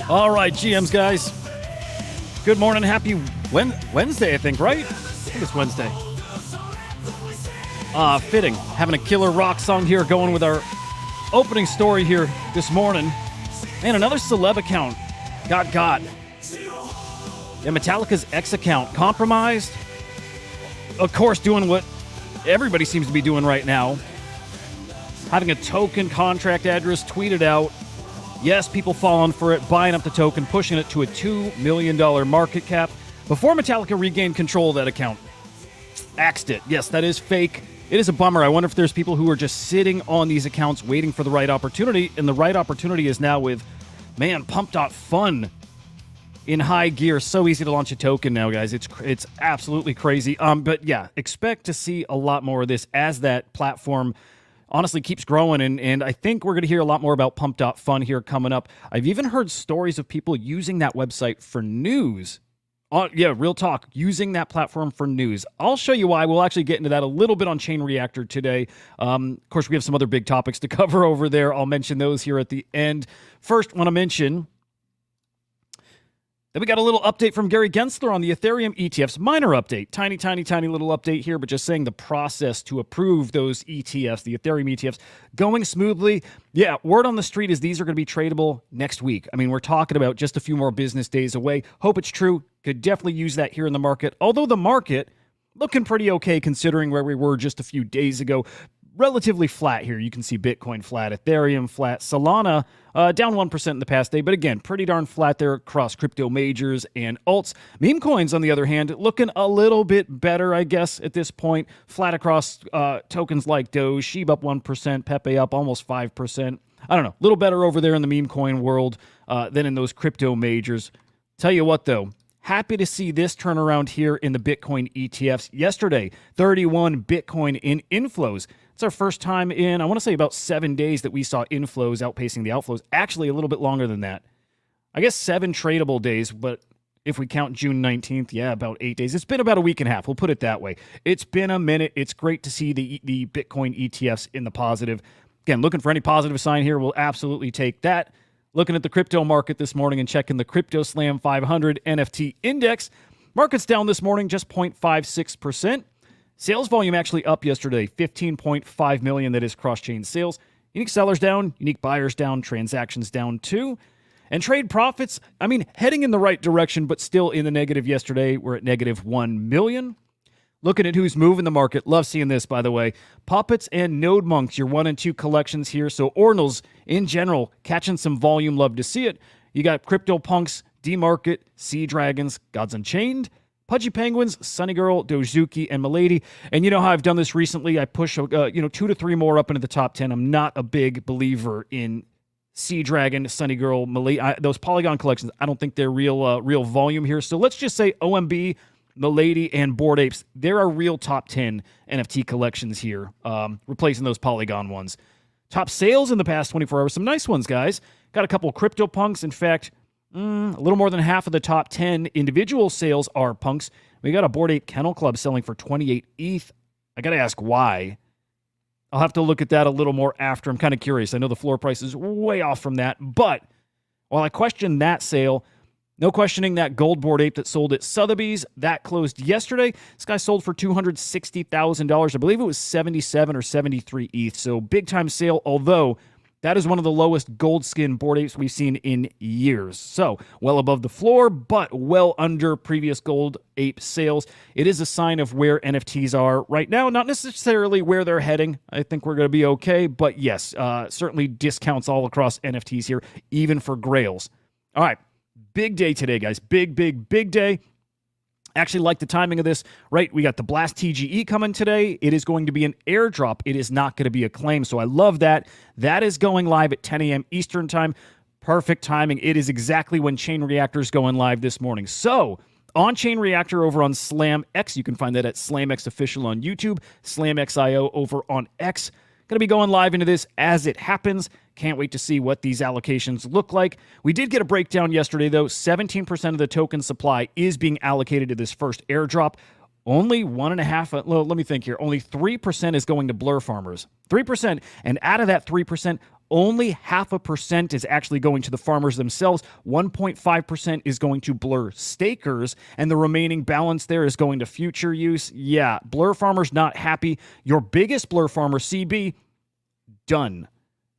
All right, GMs, guys. Good morning. Happy Wednesday, I think, right? I think it's Wednesday. Fitting. Having a killer rock song here going with our opening story here this morning. Man, another celeb account got. Yeah, Metallica's X account compromised. Of course, doing what everybody seems to be doing right now. Having a token contract address tweeted out. Yes, people falling for it, buying up the token, pushing it to a $2 million market cap before Metallica regained control of that account. Axed it. Yes, that is fake. It is a bummer. I wonder if there's people who are just sitting on these accounts waiting for the right opportunity, and the right opportunity is now with, Pump.Fun in high gear. So easy to launch a token now, guys. It's absolutely crazy. But yeah, expect to see a lot more of this as that platform honestly keeps growing, and I think we're going to hear a lot more about Pump.Fun here coming up. I've even heard stories of people using that website for news. Yeah, real talk, using that platform for news. I'll show you why. We'll actually get into that a little bit on Chain Reactor today. Of course, we have some other big topics to cover over there. I'll mention those here at the end. First, want to mention then we got a little update from Gary Gensler on the Ethereum ETFs. Minor update. Tiny little update here, but just saying the process to approve those ETFs, the Ethereum ETFs, going smoothly. Yeah, word on the street is these are going to be tradable next week. I mean, we're talking about just a few more business days away. Hope it's true. Could definitely use that here in the market. Although the market looking pretty okay considering where we were just a few days ago. Relatively flat here. You can see Bitcoin flat, Ethereum flat, Solana down 1% in the past day, but again, pretty darn flat there across crypto majors and alts. Meme coins, on the other hand, looking a little bit better, I guess, at this point. Flat across tokens like Doge, Shiba up 1%, Pepe up almost 5%. I don't know, a little better over there in the meme coin world than in those crypto majors. Tell you what, though, happy to see this turnaround here in the Bitcoin ETFs. Yesterday, 31 Bitcoin in inflows. It's our first time in, I want to say, about 7 days that we saw inflows outpacing the outflows. Actually, a little bit longer than that. I guess 7 tradable days, but if we count June 19th, yeah, about 8 days. It's been about a week and a half. We'll put it that way. It's been a minute. It's great to see the Bitcoin ETFs in the positive. Again, looking for any positive sign here, we'll absolutely take that. Looking at the crypto market this morning and checking the Crypto Slam 500 NFT index. Market's down this morning, just 0.56%. Sales volume actually up yesterday, 15.5 million. That is cross-chain sales. Unique sellers down, unique buyers down, transactions down too. And trade profits, heading in the right direction, but still in the negative yesterday. We're at negative 1 million. Looking at who's moving the market. Love seeing this, by the way. Puppets and Node Monks, your 1 and 2 collections here. So Ordinals, in general, catching some volume. Love to see it. You got CryptoPunks, D-Market, Sea Dragons, Gods Unchained, Pudgy Penguins, Sunny Girl, Dozuki, and Milady. And you know how I've done this recently. I push 2 to 3 more up into the top 10. I'm not a big believer in Sea Dragon, Sunny Girl, Milady. Those Polygon collections, I don't think they're real volume here. So let's just say OMB, Milady, and Bored Apes. There are real top 10 NFT collections here, replacing those Polygon ones. Top sales in the past 24 hours. Some nice ones, guys. Got a couple CryptoPunks. In fact, a little more than half of the top 10 individual sales are punks. We got a Bored Ape Kennel Club selling for 28 ETH. I got to ask why. I'll have to look at that a little more after. I'm kind of curious. I know the floor price is way off from that. But while I question that sale, no questioning that gold Bored Ape that sold at Sotheby's. That closed yesterday. This guy sold for $260,000. I believe it was 77 or 73 ETH. So big time sale, although that is one of the lowest gold skin Bored Apes we've seen in years. So, well above the floor, but well under previous gold ape sales. It is a sign of where NFTs are right now. Not necessarily where they're heading. I think we're going to be okay. But yes, certainly discounts all across NFTs here, even for grails. All right, big day today, guys. Big day. Actually like the timing of this, right? We got the Blast TGE coming today. It is going to be an airdrop. It is not going to be a claim, so I love that. That is going live at 10 a.m. Eastern time. Perfect timing. It is exactly when Chain Reactor is going live this morning. So, on Chain Reactor over on SlamX, you can find that at SlamX Official on YouTube, SlamXIO over on X. Going to be going live into this as it happens. Can't wait to see what these allocations look like. We did get a breakdown yesterday, though. 17% of the token supply is being allocated to this first airdrop. Only 1.5%, well, let me think here. Only 3% is going to Blur farmers. 3%. And out of that 3%, only 0.5% is actually going to the farmers themselves. 1.5% is going to Blur stakers, and the remaining balance there is going to future use. Yeah, Blur farmers not happy. Your biggest Blur farmer, CB, done.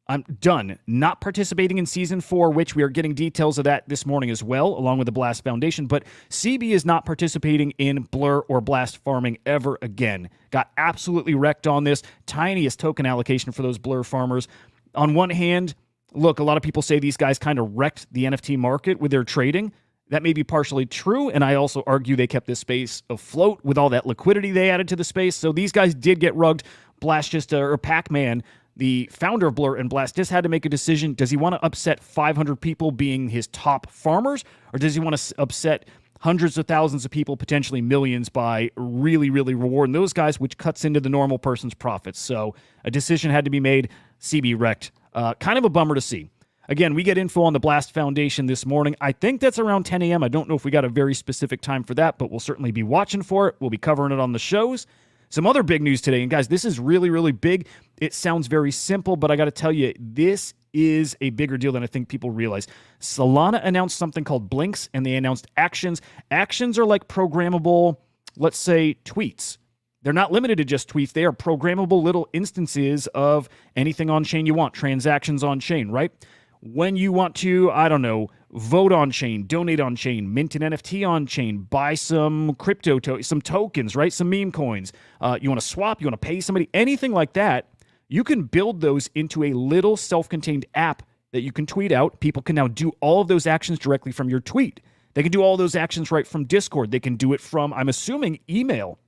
I'm done. Not participating in Season 4, which we are getting details of that this morning as well, along with the Blast Foundation. But CB is not participating in Blur or Blast farming ever again. Got absolutely wrecked on this. Tiniest token allocation for those Blur farmers. On one hand, look, a lot of people say these guys kind of wrecked the NFT market with their trading. That may be partially true, and I also argue they kept this space afloat with all that liquidity they added to the space. So these guys did get rugged. Blast or Pac-Man, the founder of Blur and Blast, just had to make a decision. Does he want to upset 500 people being his top farmers, or does he want to upset hundreds of thousands of people, potentially millions, by really, really rewarding those guys, which cuts into the normal person's profits? So a decision had to be made. CB wrecked. Kind of a bummer to see. Again, we get info on the Blast Foundation this morning. I think that's around 10 a.m. I don't know if we got a very specific time for that, but we'll certainly be watching for it. We'll be covering it on the shows. Some other big news today, and guys, this is really, really big. It sounds very simple, but I got to tell you, this is a bigger deal than I think people realize. Solana announced something called Blinks, and they announced actions. Actions are like programmable, let's say, tweets. They're not limited to just tweets. They are programmable little instances of anything on chain you want, transactions on chain, right? When you want to, I don't know, vote on chain, donate on chain, mint an NFT on chain, buy some crypto, some tokens, right? Some meme coins. You want to swap, you want to pay somebody, anything like that. You can build those into a little self-contained app that you can tweet out. People can now do all of those actions directly from your tweet. They can do all those actions right from Discord. They can do it from, I'm assuming, email.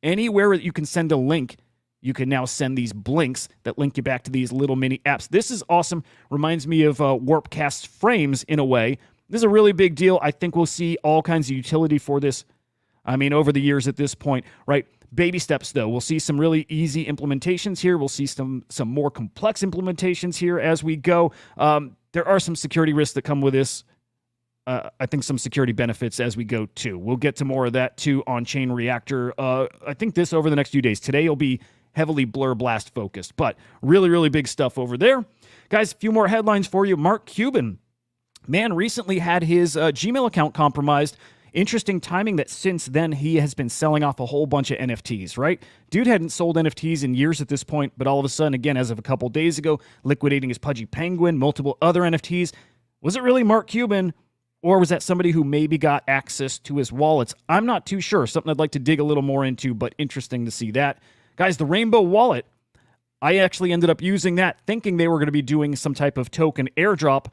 Anywhere that you can send a link, you can now send these blinks that link you back to these little mini apps. This is awesome. Reminds me of Warpcast frames in a way. This is a really big deal. I think we'll see all kinds of utility for this, I mean, over the years at this point, right? Baby steps, though. We'll see some really easy implementations here. We'll see some more complex implementations here as we go. There are some security risks that come with this. I think some security benefits as we go, too. We'll get to more of that, too, on Chain Reactor. I think this over the next few days. Today will be heavily Blur Blast focused, but really, really big stuff over there. Guys, a few more headlines for you. Mark Cuban, man, recently had his Gmail account compromised. Interesting timing that since then he has been selling off a whole bunch of NFTs, right? Dude hadn't sold NFTs in years at this point, but all of a sudden, again, as of a couple days ago, liquidating his Pudgy Penguin, multiple other NFTs. Was it really Mark Cuban? Or was that somebody who maybe got access to his wallets? I'm not too sure. Something I'd like to dig a little more into, but interesting to see that. Guys, the Rainbow Wallet, I actually ended up using that thinking they were going to be doing some type of token airdrop.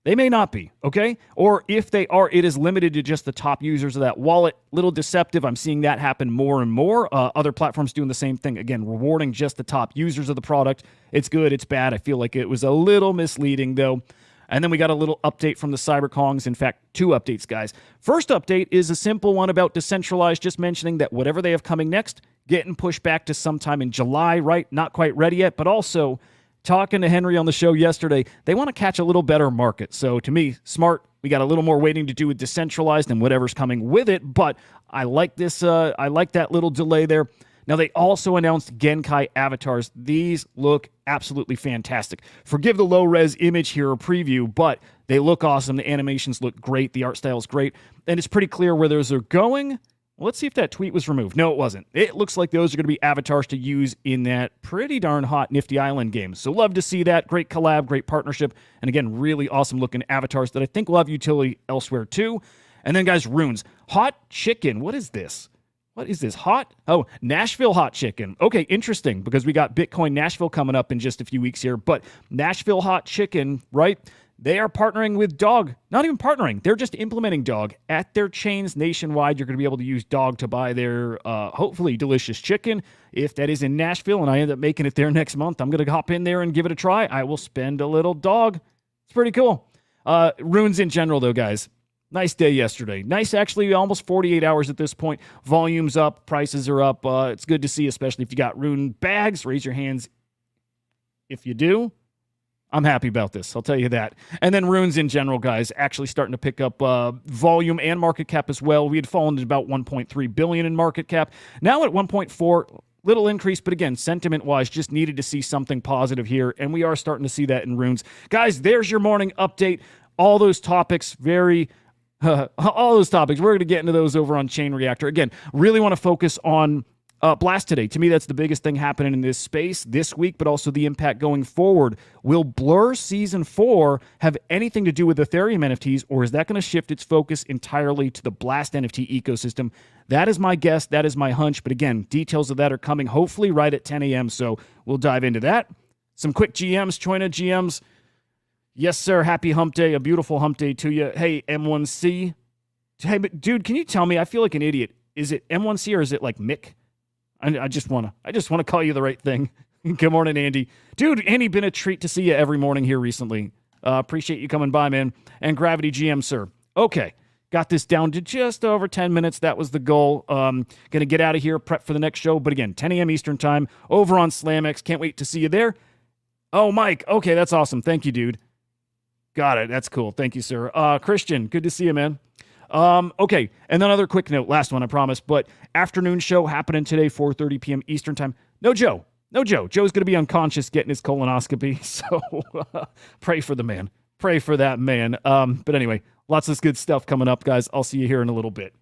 They may not be, okay? Or if they are, it is limited to just the top users of that wallet. Little deceptive. I'm seeing that happen more and more. Other platforms doing the same thing. Again, rewarding just the top users of the product. It's good, it's bad. I feel like it was a little misleading, though. And then we got a little update from the CyberKongs. In fact, 2 updates, guys. First update is a simple one about decentralized, just mentioning that whatever they have coming next, getting pushed back to sometime in July, right? Not quite ready yet, but also talking to Henry on the show yesterday, they want to catch a little better market. So to me, smart. We got a little more waiting to do with decentralized and whatever's coming with it, but I like this. I like that little delay there. Now, they also announced Genkai avatars. These look absolutely fantastic. Forgive the low-res image here, or preview, but they look awesome. The animations look great. The art style is great. And it's pretty clear where those are going. Well, let's see if that tweet was removed. No, it wasn't. It looks like those are going to be avatars to use in that pretty darn hot Nifty Island game. So love to see that. Great collab, great partnership. And again, really awesome-looking avatars that I think will have utility elsewhere, too. And then, guys, runes. Hot chicken. What is this? What is this? Hot? Oh, Nashville hot chicken. Okay, interesting, because we got Bitcoin Nashville coming up in just a few weeks here. But Nashville hot chicken, right? They are partnering with Dog. Not even partnering. They're just implementing Dog at their chains nationwide. You're going to be able to use Dog to buy their, hopefully, delicious chicken. If that is in Nashville and I end up making it there next month, I'm going to hop in there and give it a try. I will spend a little Dog. It's pretty cool. Runes in general, though, guys. Nice day yesterday. Nice, actually, almost 48 hours at this point. Volume's up, prices are up. It's good to see, especially if you got Rune bags. Raise your hands if you do. I'm happy about this. I'll tell you that. And then runes in general, guys, actually starting to pick up volume and market cap as well. We had fallen to about 1.3 billion in market cap. Now at 1.4, little increase, but again, sentiment-wise, just needed to see something positive here, and we are starting to see that in runes. Guys, there's your morning update. All those topics, all those topics. We're going to get into those over on Chain Reactor. Again, really want to focus on Blast today. To me, that's the biggest thing happening in this space this week, but also the impact going forward. Will Blur Season 4 have anything to do with Ethereum NFTs, or is that going to shift its focus entirely to the Blast NFT ecosystem? That is my guess. That is my hunch. But again, details of that are coming hopefully right at 10 a.m., so we'll dive into that. Some quick GMs, Choina GMs. Yes, sir. Happy hump day. A beautiful hump day to you. Hey, M1C. Hey, but dude, can you tell me? I feel like an idiot. Is it M1C or is it like Mick? I just want to call you the right thing. Good morning, Andy. Dude, Andy, been a treat to see you every morning here recently. Appreciate you coming by, man. And Gravity GM, sir. Okay, got this down to just over 10 minutes. That was the goal. Going to get out of here, prep for the next show. But again, 10 a.m. Eastern time over on SlamX. Can't wait to see you there. Oh, Mike. Okay, that's awesome. Thank you, dude. Got it. That's cool. Thank you, sir. Christian, good to see you, man. Okay, and then another quick note, last one, I promise, but afternoon show happening today, 4:30 p.m. Eastern time. No Joe. Joe's going to be unconscious getting his colonoscopy, so pray for the man. Pray for that man. But anyway, lots of good stuff coming up, guys. I'll see you here in a little bit.